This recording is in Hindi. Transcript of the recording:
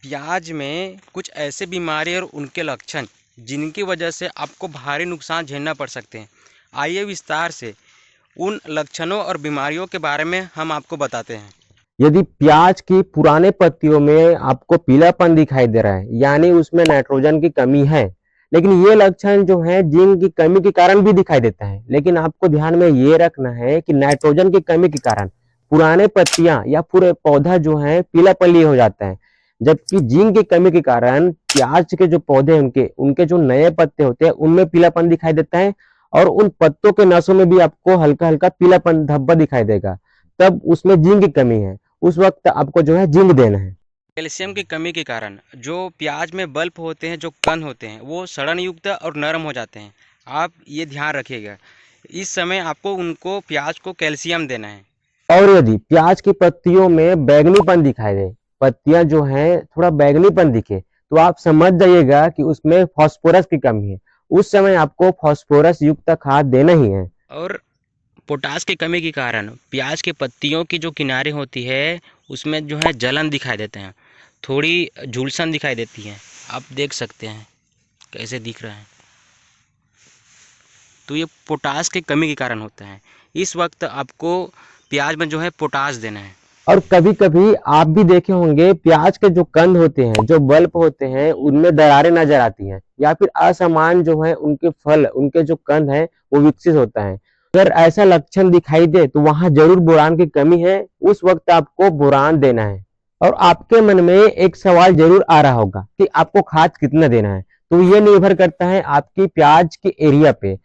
प्याज में कुछ ऐसे बीमारी और उनके लक्षण जिनकी वजह से आपको भारी नुकसान झेलना पड़ सकते हैं। आइए विस्तार से उन लक्षणों और बीमारियों के बारे में हम आपको बताते हैं। यदि प्याज की पुराने पत्तियों में आपको पीलापन दिखाई दे रहा है, यानी उसमें नाइट्रोजन की कमी है, लेकिन ये लक्षण जो है जिंक की कमी के कारण भी दिखाई देता है। लेकिन आपको ध्यान में ये रखना है कि नाइट्रोजन की कमी के कारण पुराने पत्तियां या पूरे पौधा जो है पीलापन लिए हो जाता है, जबकि जिंक की कमी के कारण प्याज के जो पौधे उनके उनके जो नए पत्ते होते हैं उनमें पीलापन दिखाई देता है, और उन पत्तों के नसों में भी आपको हल्का हल्का पीलापन धब्बा दिखाई देगा। तब उसमें जिंक की कमी है, उस वक्त आपको जो है जिंक देना है। कैल्शियम की कमी के कारण जो प्याज में बल्ब होते हैं, जो कंद होते हैं, वो सड़न युक्त और नरम हो जाते हैं। आप ये ध्यान रखिएगा, इस समय आपको उनको प्याज को कैल्शियम देना है। और यदि प्याज की पत्तियों में बैंगनीपन दिखाई दे, पत्तियां जो हैं थोड़ा बैंगनीपन दिखे, तो आप समझ जाइएगा कि उसमें फास्फोरस की कमी है। उस समय आपको फास्फोरस युक्त खाद देना ही है। और पोटास की कमी के कारण प्याज की पत्तियों की जो किनारे होती है उसमें जो है जलन दिखाई देते हैं, थोड़ी झुलसन दिखाई देती है। आप देख सकते हैं कैसे दिख रहा है, तो ये पोटास की कमी के कारण होता है। इस वक्त आपको प्याज में जो है पोटास देना है। और कभी कभी आप भी देखे होंगे प्याज के जो कंद होते हैं, जो बल्ब होते हैं, उनमें दरारें नजर आती हैं, या फिर असमान जो है उनके फल, उनके जो कंद है वो विकसित होता है। अगर ऐसा लक्षण दिखाई दे तो वहां जरूर बोरान की कमी है। उस वक्त आपको बोरान देना है। और आपके मन में एक सवाल जरूर आ रहा होगा कि आपको खाद कितना देना है। तो ये निर्भर करता है आपकी प्याज के एरिया पे।